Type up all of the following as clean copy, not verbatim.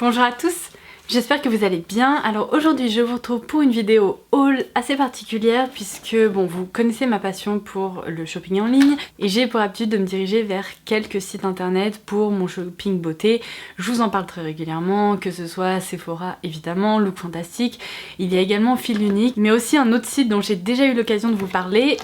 Bonjour à tous, j'espère que vous allez bien. Alors aujourd'hui je vous retrouve pour une vidéo haul assez particulière puisque bon, vous connaissez ma passion pour le shopping en ligne et j'ai pour habitude de me diriger vers quelques sites internet pour mon shopping beauté. Je vous en parle très régulièrement, que ce soit Sephora évidemment, Look Fantastic, il y a également Feel Unique, mais aussi un autre site dont j'ai déjà eu l'occasion de vous parler,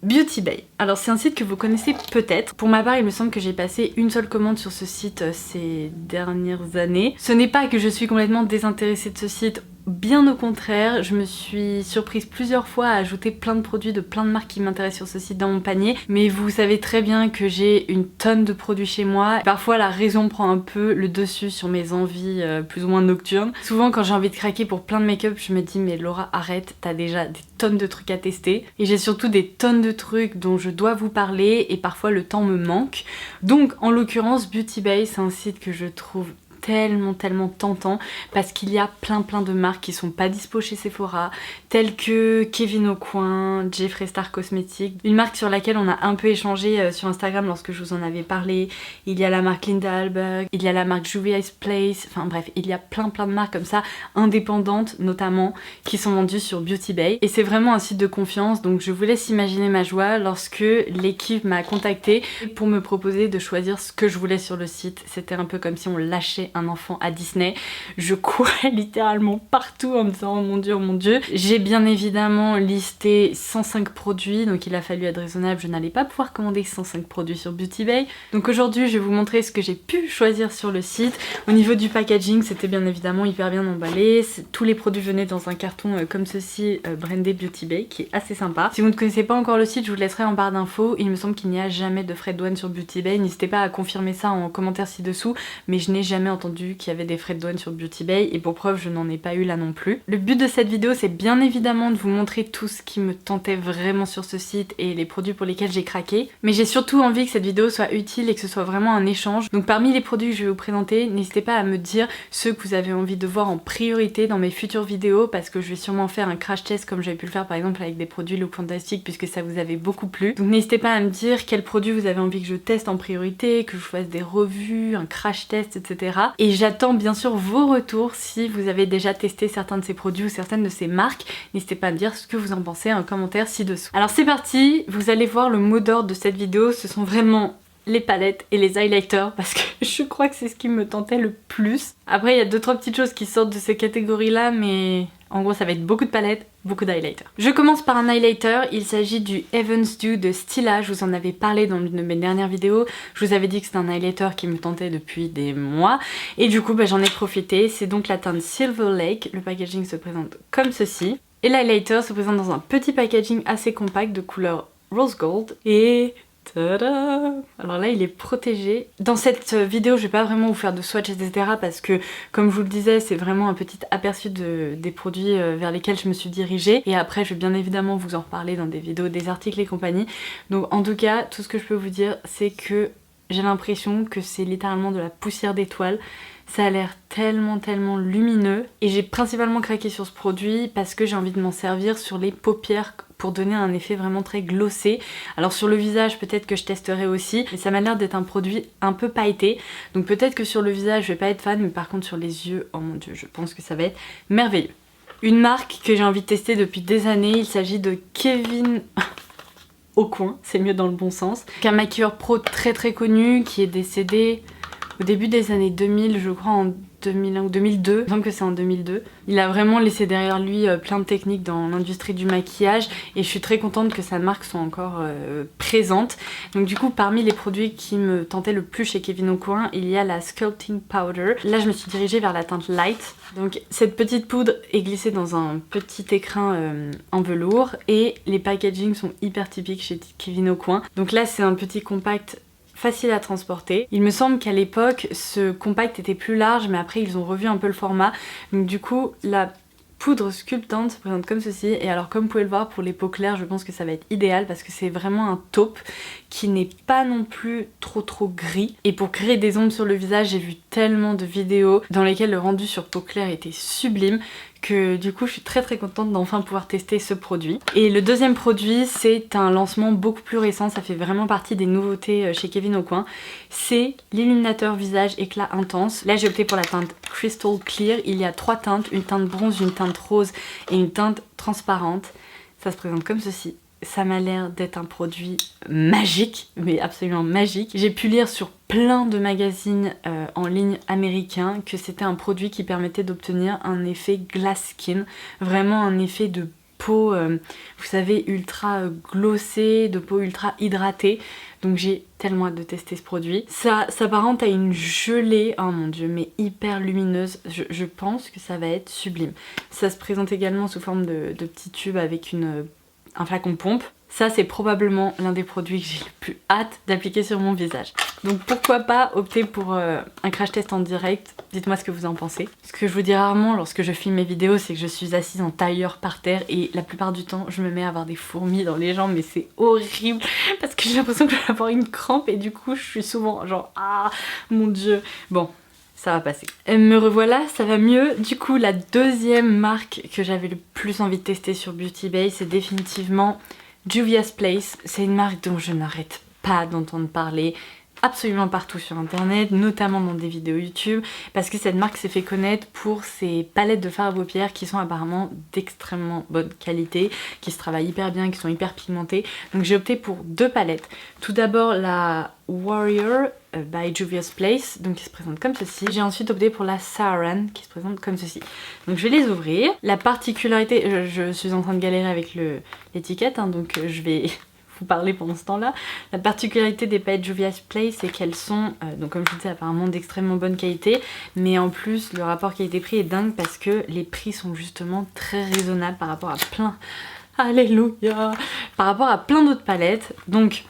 Beauty Bay. Alors c'est un site que vous connaissez peut-être. Pour ma part, il me semble que j'ai passé une seule commande sur ce site ces dernières années. Ce n'est pas que je suis complètement désintéressée de ce site. Bien au contraire, je me suis surprise plusieurs fois à ajouter plein de produits de plein de marques qui m'intéressent sur ce site dans mon panier. Mais vous savez très bien que j'ai une tonne de produits chez moi. Parfois la raison prend un peu le dessus sur mes envies plus ou moins nocturnes. Souvent quand j'ai envie de craquer pour plein de make-up, je me dis mais Laura arrête, t'as déjà des tonnes de trucs à tester. Et j'ai surtout des tonnes de trucs dont je dois vous parler et parfois le temps me manque. Donc en l'occurrence Beauty Bay, c'est un site que je trouve tellement tentant parce qu'il y a plein de marques qui sont pas dispo chez Sephora, telles que Kevyn Aucoin, Jeffree Star Cosmetics, une marque sur laquelle on a un peu échangé sur Instagram lorsque je vous en avais parlé. Il y a la marque Linda Hallberg, il y a la marque Juvia's Place, enfin bref, il y a plein de marques comme ça, indépendantes notamment, qui sont vendues sur Beauty Bay. Et c'est vraiment un site de confiance, donc je vous laisse imaginer ma joie lorsque l'équipe m'a contactée pour me proposer de choisir ce que je voulais sur le site. C'était un peu comme si on lâchait un enfant à Disney. Je courais littéralement partout en me disant oh mon dieu. J'ai bien évidemment listé 105 produits, donc il a fallu être raisonnable, je n'allais pas pouvoir commander 105 produits sur Beauty Bay. Donc aujourd'hui je vais vous montrer ce que j'ai pu choisir sur le site. Au niveau du packaging, c'était bien évidemment hyper bien emballé. Tous les produits venaient dans un carton comme ceci, brandé Beauty Bay, qui est assez sympa. Si vous ne connaissez pas encore le site, je vous laisserai en barre d'infos. Il me semble qu'il n'y a jamais de frais de douane sur Beauty Bay. N'hésitez pas à confirmer ça en commentaire ci-dessous, mais je n'ai jamais entendu qu'il y avait des frais de douane sur Beauty Bay et pour preuve je n'en ai pas eu là non plus. Le but de cette vidéo c'est bien évidemment de vous montrer tout ce qui me tentait vraiment sur ce site et les produits pour lesquels j'ai craqué, mais j'ai surtout envie que cette vidéo soit utile et que ce soit vraiment un échange. Donc parmi les produits que je vais vous présenter, n'hésitez pas à me dire ceux que vous avez envie de voir en priorité dans mes futures vidéos parce que je vais sûrement faire un crash test comme j'avais pu le faire par exemple avec des produits Look Fantastic puisque ça vous avait beaucoup plu. Donc n'hésitez pas à me dire quels produits vous avez envie que je teste en priorité, que je fasse des revues, un crash test, etc. Et j'attends bien sûr vos retours si vous avez déjà testé certains de ces produits ou certaines de ces marques. N'hésitez pas à me dire ce que vous en pensez en commentaire ci-dessous. Alors c'est parti, vous allez voir le mot d'ordre de cette vidéo, ce sont vraiment les palettes et les highlighters parce que je crois que c'est ce qui me tentait le plus. Après il y a 2-3 petites choses qui sortent de ces catégories là mais en gros ça va être beaucoup de palettes, beaucoup d'highlighters. Je commence par un highlighter, il s'agit du Heaven's Dew de Stila, je vous en avais parlé dans une de mes dernières vidéos, je vous avais dit que c'était un highlighter qui me tentait depuis des mois et du coup j'en ai profité. C'est donc la teinte Silver Lake, le packaging se présente comme ceci et l'highlighter se présente dans un petit packaging assez compact de couleur rose gold et tada! Alors là il est protégé. Dans cette vidéo je vais pas vraiment vous faire de swatch etc parce que comme je vous le disais c'est vraiment un petit aperçu des produits vers lesquels je me suis dirigée et après je vais bien évidemment vous en reparler dans des vidéos, des articles et compagnie. Donc en tout cas tout ce que je peux vous dire c'est que j'ai l'impression que c'est littéralement de la poussière d'étoiles. Ça a l'air tellement lumineux et j'ai principalement craqué sur ce produit parce que j'ai envie de m'en servir sur les paupières pour donner un effet vraiment très glossé. Alors sur le visage peut-être que je testerai aussi, mais ça m'a l'air d'être un produit un peu pailleté, donc peut-être que sur le visage je vais pas être fan, mais par contre sur les yeux, oh mon dieu, je pense que ça va être merveilleux. Une marque que j'ai envie de tester depuis des années, il s'agit de Kevyn Aucoin, c'est mieux dans le bon sens, un maquilleur pro très connu qui est décédé au début des années 2000, je crois en 2001 ou 2002, il me semble que c'est en 2002. Il a vraiment laissé derrière lui plein de techniques dans l'industrie du maquillage et je suis très contente que sa marque soit encore présente. Donc du coup parmi les produits qui me tentaient le plus chez Kevyn Aucoin, il y a la Sculpting Powder. Là je me suis dirigée vers la teinte Light. Donc cette petite poudre est glissée dans un petit écrin en velours et les packagings sont hyper typiques chez Kevyn Aucoin. Donc là c'est un petit compact facile à transporter. Il me semble qu'à l'époque ce compact était plus large mais après ils ont revu un peu le format. Donc du coup la poudre sculptante se présente comme ceci et alors comme vous pouvez le voir pour les peaux claires je pense que ça va être idéal parce que c'est vraiment un taupe qui n'est pas non plus trop gris et pour créer des ombres sur le visage j'ai vu tellement de vidéos dans lesquelles le rendu sur peau claire était sublime que du coup je suis très contente d'enfin pouvoir tester ce produit. Et le deuxième produit, c'est un lancement beaucoup plus récent, ça fait vraiment partie des nouveautés chez Kevyn Aucoin. C'est l'illuminateur visage éclat intense. Là j'ai opté pour la teinte Crystal Clear. Il y a 3 teintes, une teinte bronze, une teinte rose et une teinte transparente. Ça se présente comme ceci. Ça m'a l'air d'être un produit magique, mais absolument magique. J'ai pu lire sur plein de magazines en ligne américains que c'était un produit qui permettait d'obtenir un effet glass skin, vraiment un effet de peau, vous savez, ultra glossée, de peau ultra hydratée. Donc j'ai tellement hâte de tester ce produit. Ça s'apparente à une gelée, oh mon dieu, mais hyper lumineuse. Je pense que ça va être sublime. Ça se présente également sous forme de petits tubes avec un flacon pompe. Ça c'est probablement l'un des produits que j'ai le plus hâte d'appliquer sur mon visage. Donc pourquoi pas opter pour un crash test en direct. Dites-moi ce que vous en pensez. Ce que je vous dis rarement lorsque je filme mes vidéos, c'est que je suis assise en tailleur par terre et la plupart du temps je me mets à avoir des fourmis dans les jambes, mais c'est horrible parce que j'ai l'impression que je vais avoir une crampe et du coup je suis souvent genre ah mon dieu. Bon, ça va passer. Me revoilà, ça va mieux. Du coup, la deuxième marque que j'avais le plus envie de tester sur Beauty Bay, c'est définitivement Juvia's Place. C'est une marque dont je n'arrête pas d'entendre parler absolument partout sur internet, notamment dans des vidéos YouTube, parce que cette marque s'est fait connaître pour ses palettes de fard à paupières qui sont apparemment d'extrêmement bonne qualité, qui se travaillent hyper bien, qui sont hyper pigmentées. Donc j'ai opté pour 2 palettes. Tout d'abord la Warrior by Juvia's Place, donc qui se présente comme ceci. J'ai ensuite opté pour la Saran qui se présente comme ceci. Donc je vais les ouvrir. La particularité, je suis en train de galérer avec l'étiquette, hein, donc je vais vous parler pendant ce temps-là. La particularité des palettes Juvia's Place, c'est qu'elles sont, donc comme je vous disais, apparemment d'extrêmement bonne qualité, mais en plus le rapport qualité-prix est dingue parce que les prix sont justement très raisonnables par rapport à plein, alléluia, par rapport à plein d'autres palettes. Donc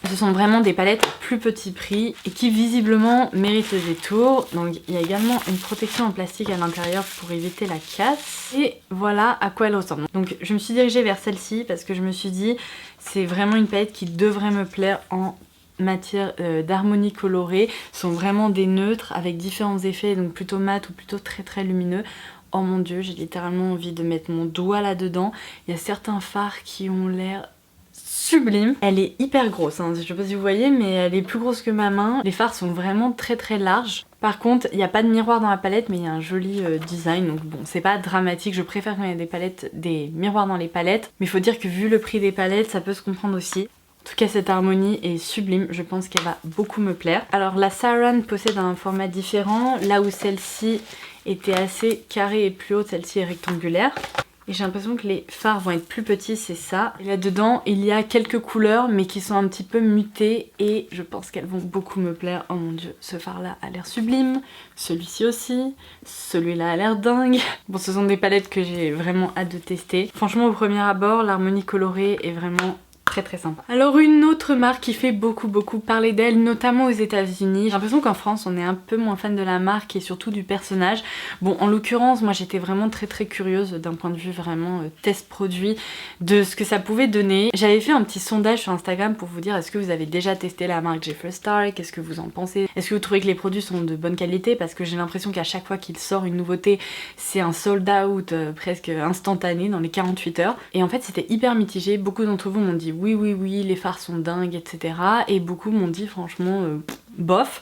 ce sont vraiment des palettes à plus petit prix et qui visiblement méritent le détour. Donc il y a également une protection en plastique à l'intérieur pour éviter la casse. Et voilà à quoi elle ressemble. Donc je me suis dirigée vers celle-ci parce que je me suis dit c'est vraiment une palette qui devrait me plaire en matière d'harmonie colorée. Ce sont vraiment des neutres avec différents effets, donc plutôt mat ou plutôt très lumineux. Oh mon dieu, j'ai littéralement envie de mettre mon doigt là-dedans. Il y a certains fards qui ont l'air sublime. Elle est hyper grosse, hein. Je sais pas si vous voyez, mais elle est plus grosse que ma main. Les fards sont vraiment très larges. Par contre, il n'y a pas de miroir dans la palette, mais il y a un joli design, donc bon, c'est pas dramatique. Je préfère quand il y a des miroirs dans les palettes, mais il faut dire que vu le prix des palettes, ça peut se comprendre aussi. En tout cas, cette harmonie est sublime, je pense qu'elle va beaucoup me plaire. Alors la Saran possède un format différent, là où celle-ci était assez carrée et plus haute, celle-ci est rectangulaire. Et j'ai l'impression que les fards vont être plus petits, c'est ça. Et là-dedans, il y a quelques couleurs, mais qui sont un petit peu mutées. Et je pense qu'elles vont beaucoup me plaire. Oh mon dieu, ce fard-là a l'air sublime. Celui-ci aussi. Celui-là a l'air dingue. Bon, ce sont des palettes que j'ai vraiment hâte de tester. Franchement, au premier abord, l'harmonie colorée est vraiment très sympa. Alors une autre marque qui fait beaucoup parler d'elle, notamment aux États-Unis. J'ai l'impression qu'en France on est un peu moins fan de la marque et surtout du personnage. Bon, en l'occurrence, moi j'étais vraiment très curieuse d'un point de vue vraiment test produit de ce que ça pouvait donner. J'avais fait un petit sondage sur Instagram pour vous dire est-ce que vous avez déjà testé la marque Jeffree Star, qu'est-ce que vous en pensez, est-ce que vous trouvez que les produits sont de bonne qualité, parce que j'ai l'impression qu'à chaque fois qu'il sort une nouveauté c'est un sold out presque instantané dans les 48 heures. Et en fait c'était hyper mitigé. Beaucoup d'entre vous m'ont dit oui, les fards sont dingues, etc. Et beaucoup m'ont dit franchement bof.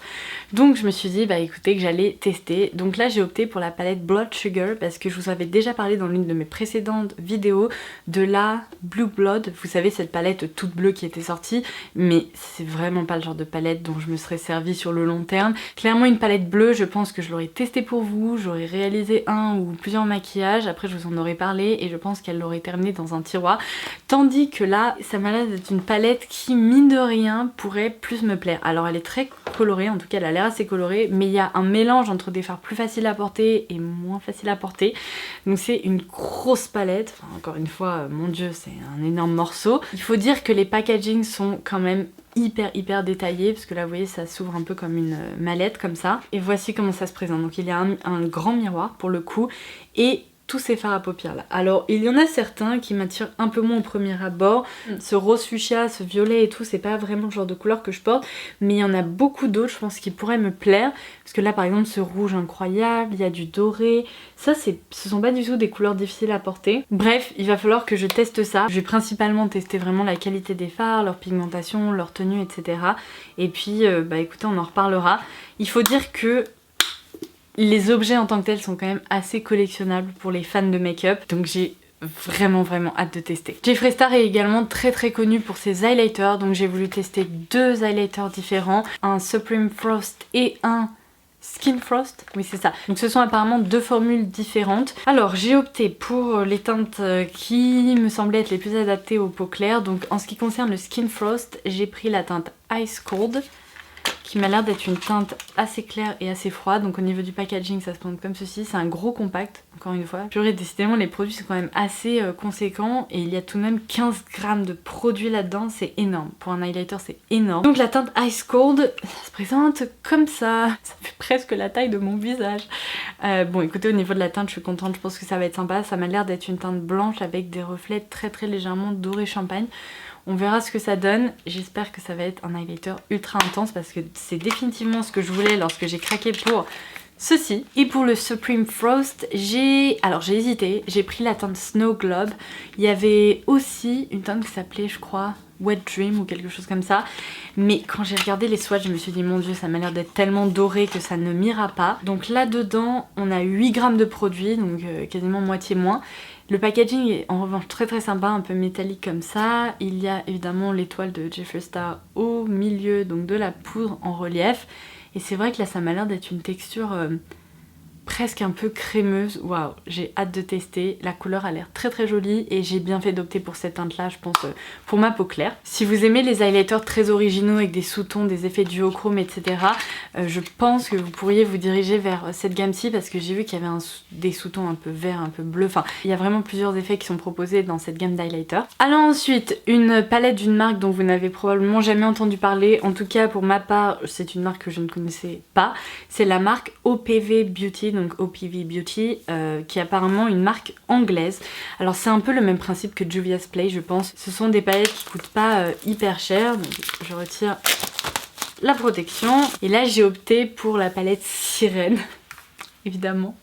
Donc je me suis dit bah écoutez que j'allais tester. Donc là j'ai opté pour la palette Blood Sugar parce que je vous avais déjà parlé dans l'une de mes précédentes vidéos de la Blue Blood. Vous savez, cette palette toute bleue qui était sortie, mais c'est vraiment pas le genre de palette dont je me serais servie sur le long terme. Clairement une palette bleue, je pense que je l'aurais testée pour vous, j'aurais réalisé un ou plusieurs maquillages, après je vous en aurais parlé et je pense qu'elle l'aurait terminé dans un tiroir. Tandis que là, ça m'a l'air d'être une palette qui, mine de rien, pourrait plus me plaire. Alors elle est très colorée, en tout cas elle a l'air assez colorée, mais il y a un mélange entre des fards plus faciles à porter et moins faciles à porter. Donc c'est une grosse palette, enfin encore une fois, mon dieu, c'est un énorme morceau. Il faut dire que les packagings sont quand même hyper détaillés, parce que là vous voyez ça s'ouvre un peu comme une mallette comme ça. Et voici comment ça se présente. Donc il y a un grand miroir pour le coup, et tous ces fards à paupières là. Alors il y en a certains qui m'attirent un peu moins au premier abord. Ce rose fuchsia, ce violet et tout, c'est pas vraiment le genre de couleur que je porte, mais il y en a beaucoup d'autres je pense qui pourraient me plaire. Parce que là par exemple ce rouge incroyable, il y a du doré, ça ce sont pas du tout des couleurs difficiles à porter. Bref, il va falloir que je teste ça. Je vais principalement tester vraiment la qualité des fards, leur pigmentation, leur tenue, etc. Et puis bah écoutez, on en reparlera. Il faut dire que les objets en tant que tels sont quand même assez collectionnables pour les fans de make-up, donc j'ai vraiment hâte de tester. Jeffree Star est également très connu pour ses highlighters, donc j'ai voulu tester deux highlighters différents, un Supreme Frost et un Skin Frost, oui c'est ça. Donc ce sont apparemment deux formules différentes. Alors j'ai opté pour les teintes qui me semblaient être les plus adaptées aux peaux claires. Donc en ce qui concerne le Skin Frost, j'ai pris la teinte Ice Cold, qui m'a l'air d'être une teinte assez claire et assez froide. Donc au niveau du packaging ça se présente comme ceci, c'est un gros compact, encore une fois. Purée, décidément les produits sont quand même assez conséquents et il y a tout de même 15 grammes de produits là-dedans, c'est énorme. Pour un highlighter c'est énorme. Donc la teinte Ice Cold, ça se présente comme ça fait presque la taille de mon visage. Bon écoutez, au niveau de la teinte je suis contente, je pense que ça va être sympa. Ça m'a l'air d'être une teinte blanche avec des reflets très légèrement doré champagne. On verra ce que ça donne, j'espère que ça va être un highlighter ultra intense parce que c'est définitivement ce que je voulais lorsque j'ai craqué pour ceci. Et pour le Supreme Frost, j'ai hésité, j'ai pris la teinte Snow Globe. Il y avait aussi une teinte qui s'appelait je crois Wet Dream ou quelque chose comme ça. Mais quand j'ai regardé les swatchs, je me suis dit mon dieu, ça m'a l'air d'être tellement doré que ça ne m'ira pas. Donc là dedans, on a 8 grammes de produit, donc quasiment moitié moins. Le packaging est en revanche très sympa, un peu métallique comme ça. Il y a évidemment l'étoile de Jeffree Star au milieu, donc de la poudre en relief. Et c'est vrai que là ça m'a l'air d'être une texture presque un peu crémeuse. Waouh, j'ai hâte de tester. La couleur a l'air très jolie et j'ai bien fait d'opter pour cette teinte là, je pense, pour ma peau claire. Si vous aimez les highlighters très originaux avec des sous-tons, des effets duochrome, etc., je pense que vous pourriez vous diriger vers cette gamme-ci parce que j'ai vu qu'il y avait des sous-tons un peu verts, un peu bleus. Enfin, il y a vraiment plusieurs effets qui sont proposés dans cette gamme d'highlighters. Alors ensuite, une palette d'une marque dont vous n'avez probablement jamais entendu parler. En tout cas, pour ma part, c'est une marque que je ne connaissais pas. C'est la marque OPV Beauty, donc OPV Beauty, qui est apparemment une marque anglaise. Alors c'est un peu le même principe que Juvia's Place, je pense. Ce sont des palettes qui coûtent pas hyper cher. Donc je retire la protection. Et là j'ai opté pour la palette Sirène, évidemment.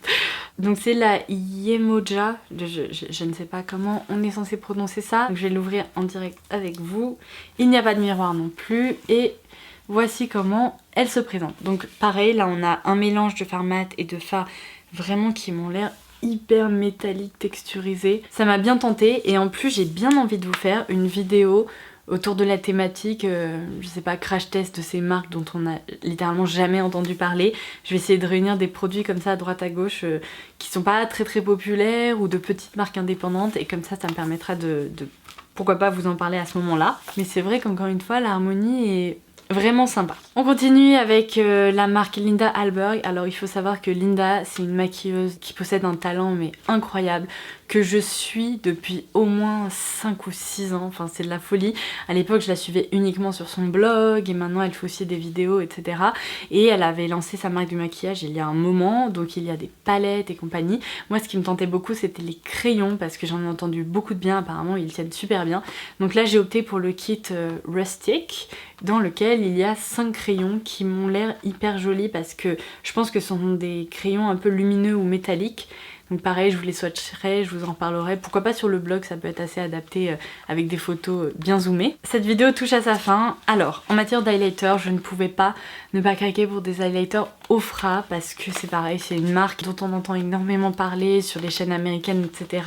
Donc c'est la Yemoja, je ne sais pas comment on est censé prononcer ça. Donc je vais l'ouvrir en direct avec vous. Il n'y a pas de miroir non plus et voici comment elle se présente. Donc pareil, là on a un mélange de fard mat et de fard vraiment qui m'ont l'air hyper métallique, texturisé. Ça m'a bien tenté et en plus j'ai bien envie de vous faire une vidéo autour de la thématique, je sais pas, crash test de ces marques dont on a littéralement jamais entendu parler. Je vais essayer de réunir des produits comme ça à droite à gauche qui sont pas très populaires ou de petites marques indépendantes et comme ça me permettra de pourquoi pas vous en parler à ce moment-là. Mais c'est vrai qu'encore une fois l'harmonie est vraiment sympa. On continue avec la marque Linda Hallberg. Alors il faut savoir que Linda c'est une maquilleuse qui possède un talent mais incroyable, que je suis depuis au moins 5 ou 6 ans, enfin c'est de la folie. À l'époque je la suivais uniquement sur son blog et maintenant elle fait aussi des vidéos etc. Et elle avait lancé sa marque du maquillage il y a un moment, donc il y a des palettes et compagnie. Moi ce qui me tentait beaucoup c'était les crayons parce que j'en ai entendu beaucoup de bien, apparemment ils tiennent super bien. Donc là j'ai opté pour le kit Rustic dans lequel il y a 5 crayons qui m'ont l'air hyper jolis parce que je pense que ce sont des crayons un peu lumineux ou métalliques. Donc pareil, je vous les swatcherai, je vous en parlerai. Pourquoi pas sur le blog, ça peut être assez adapté avec des photos bien zoomées. Cette vidéo touche à sa fin. Alors, en matière d'highlighter, je ne pouvais pas ne pas craquer pour des highlighters Ofra parce que c'est pareil, c'est une marque dont on entend énormément parler sur les chaînes américaines, etc.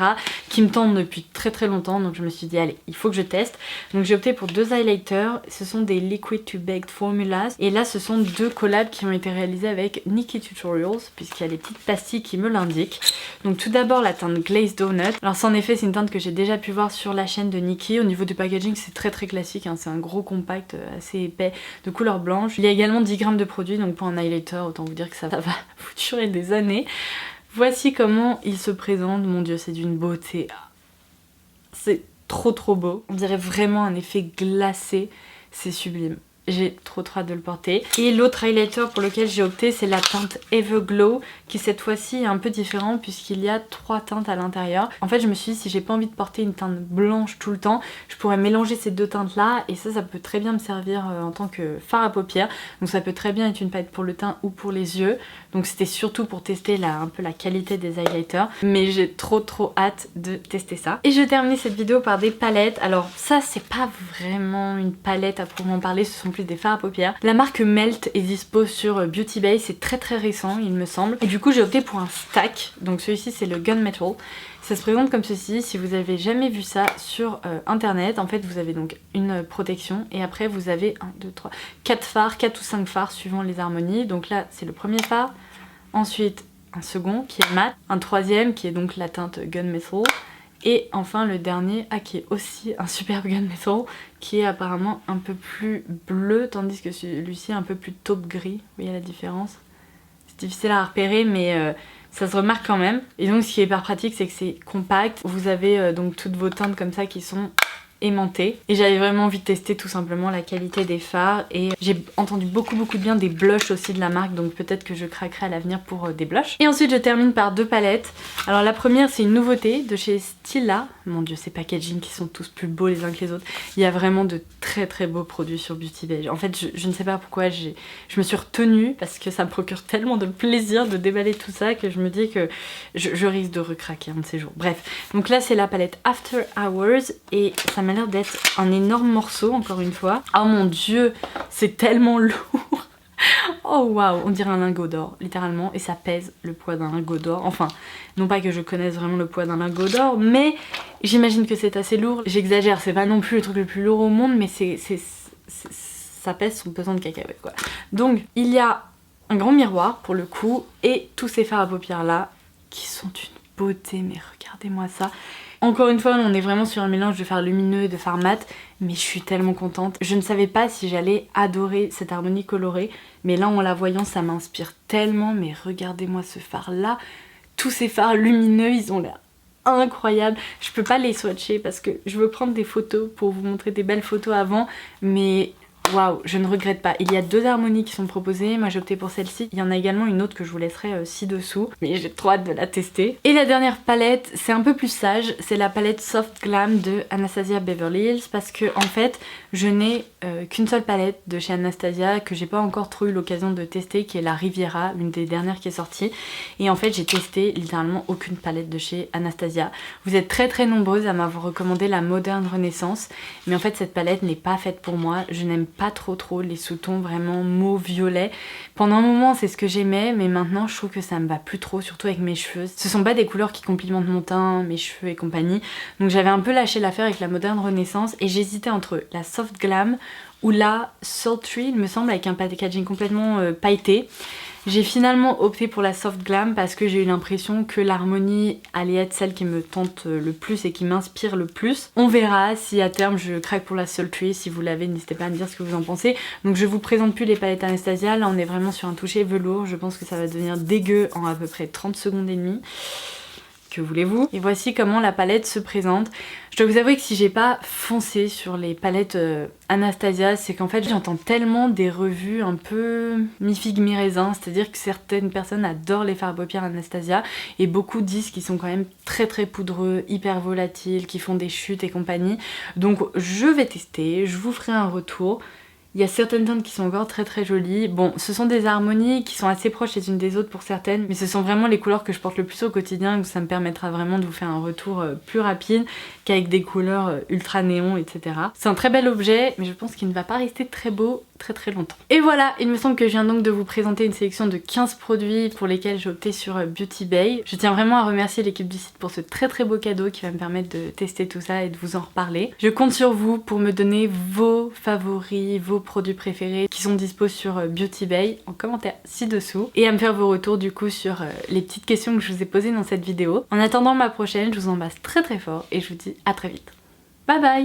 qui me tente depuis très longtemps. Donc je me suis dit, allez, il faut que je teste. Donc j'ai opté pour deux highlighters. Ce sont des Liquid to Baked Formulas. Et là, ce sont deux collabs qui ont été réalisés avec Nikkie Tutorials, puisqu'il y a les petites pastilles qui me l'indiquent. Donc tout d'abord la teinte Glazed Donut. Alors ça en effet c'est une teinte que j'ai déjà pu voir sur la chaîne de Nikkie. Au niveau du packaging c'est très classique, hein. C'est un gros compact assez épais de couleur blanche. Il y a également 10 grammes de produit, donc pour un highlighter autant vous dire que ça va vous durer des années. Voici comment il se présente, mon dieu c'est d'une beauté. C'est trop beau. On dirait vraiment un effet glacé, c'est sublime. j'ai trop hâte de le porter. Et l'autre highlighter pour lequel j'ai opté, c'est la teinte Everglow, qui cette fois-ci est un peu différent puisqu'il y a 3 teintes à l'intérieur. En fait je me suis dit, si j'ai pas envie de porter une teinte blanche tout le temps, je pourrais mélanger ces 2 teintes là, et ça peut très bien me servir en tant que fard à paupières. Donc ça peut très bien être une palette pour le teint ou pour les yeux. Donc c'était surtout pour tester un peu la qualité des highlighters, mais j'ai trop hâte de tester ça. Et je termine cette vidéo par des palettes. Alors ça c'est pas vraiment une palette à proprement parler, ce sont plus des fards à paupières. La marque Melt est dispo sur Beauty Bay, c'est très récent il me semble. Et du coup j'ai opté pour un stack, donc celui-ci c'est le Gunmetal. Ça se présente comme ceci. Si vous avez jamais vu ça sur internet, en fait vous avez donc une protection et après vous avez 1, 2, 3, 4 fards, 4 ou 5 fards suivant les harmonies. Donc là c'est le premier fard, ensuite un second qui est mat, un troisième qui est donc la teinte Gunmetal, et enfin le dernier qui est aussi un superbe Gunmetal qui est apparemment un peu plus bleu tandis que celui-ci est un peu plus taupe gris. Vous voyez la différence? C'est difficile à repérer mais ça se remarque quand même. Et donc ce qui est hyper pratique, c'est que c'est compact. Vous avez donc toutes vos teintes comme ça qui sont aimantées. Et j'avais vraiment envie de tester tout simplement la qualité des fards. Et j'ai entendu beaucoup de bien des blushs aussi de la marque. Donc peut-être que je craquerai à l'avenir pour des blushs. Et ensuite je termine par 2 palettes. Alors la première c'est une nouveauté de chez Stila. Mon dieu, ces packaging qui sont tous plus beaux les uns que les autres. Il y a vraiment de très beaux produits sur Beauty Bay. En fait je ne sais pas pourquoi je me suis retenue parce que ça me procure tellement de plaisir de déballer tout ça que je me dis que je risque de recraquer un de ces jours. Bref, donc là c'est la palette After Hours et ça m'a l'air d'être un énorme morceau encore une fois. Oh mon dieu, c'est tellement lourd. Oh waouh, on dirait un lingot d'or littéralement, et ça pèse le poids d'un lingot d'or. Enfin, non pas que je connaisse vraiment le poids d'un lingot d'or, mais j'imagine que c'est assez lourd. J'exagère, c'est pas non plus le truc le plus lourd au monde, mais ça pèse son pesant de cacahuètes quoi. Donc il y a un grand miroir pour le coup, et tous ces fards à paupières là qui sont une beauté, mais regardez-moi ça. Encore une fois, on est vraiment sur un mélange de fard lumineux et de fard mat, mais je suis tellement contente. Je ne savais pas si j'allais adorer cette harmonie colorée, mais là en la voyant ça m'inspire tellement. Mais regardez-moi ce fard là, tous ces fards lumineux, ils ont l'air incroyables. Je peux pas les swatcher parce que je veux prendre des photos pour vous montrer des belles photos avant, mais waouh, je ne regrette pas. Il y a 2 harmonies qui sont proposées, moi j'ai opté pour celle-ci. Il y en a également une autre que je vous laisserai ci-dessous, mais j'ai trop hâte de la tester. Et la dernière palette, c'est un peu plus sage, c'est la palette Soft Glam de Anastasia Beverly Hills, parce que en fait, je n'ai qu'une seule palette de chez Anastasia que j'ai pas encore trop eu l'occasion de tester, qui est la Riviera, l'une des dernières qui est sortie. Et en fait, j'ai testé littéralement aucune palette de chez Anastasia. Vous êtes très nombreuses à m'avoir recommandé la Modern Renaissance, mais en fait cette palette n'est pas faite pour moi. Je n'aime pas trop les sous-tons vraiment mauve violet. Pendant un moment c'est ce que j'aimais, mais maintenant je trouve que ça me va plus trop, surtout avec mes cheveux. Ce sont pas des couleurs qui complimentent mon teint, mes cheveux et compagnie. Donc j'avais un peu lâché l'affaire avec la Modern Renaissance et j'hésitais entre la Soft Glam ou la Sultry, il me semble, avec un packaging complètement pailleté. J'ai finalement opté pour la Soft Glam parce que j'ai eu l'impression que l'harmonie allait être celle qui me tente le plus et qui m'inspire le plus. On verra si à terme je craque pour la Sultry. Si vous l'avez, n'hésitez pas à me dire ce que vous en pensez. Donc je vous présente plus les palettes Anastasia, là on est vraiment sur un toucher velours. Je pense que ça va devenir dégueu en à peu près 30 secondes et demie. Que voulez-vous? Et voici comment la palette se présente. Je dois vous avouer que si j'ai pas foncé sur les palettes Anastasia, c'est qu'en fait j'entends tellement des revues un peu mi-figue mi-raisin, c'est-à-dire que certaines personnes adorent les fards à paupières Anastasia et beaucoup disent qu'ils sont quand même très poudreux, hyper volatiles, qui font des chutes et compagnie. Donc je vais tester, je vous ferai un retour. Il y a certaines teintes qui sont encore très jolies. Bon, ce sont des harmonies qui sont assez proches les unes des autres pour certaines, mais ce sont vraiment les couleurs que je porte le plus au quotidien, donc ça me permettra vraiment de vous faire un retour plus rapide qu'avec des couleurs ultra néon, etc. C'est un très bel objet, mais je pense qu'il ne va pas rester très beau très longtemps. Et voilà, il me semble que je viens donc de vous présenter une sélection de 15 produits pour lesquels j'ai opté sur Beauty Bay. Je tiens vraiment à remercier l'équipe du site pour ce très beau cadeau qui va me permettre de tester tout ça et de vous en reparler. Je compte sur vous pour me donner vos favoris, vos produits préférés qui sont dispo sur Beauty Bay en commentaire ci-dessous et à me faire vos retours du coup sur les petites questions que je vous ai posées dans cette vidéo. En attendant ma prochaine, je vous embrasse très fort et je vous dis à très vite. Bye bye!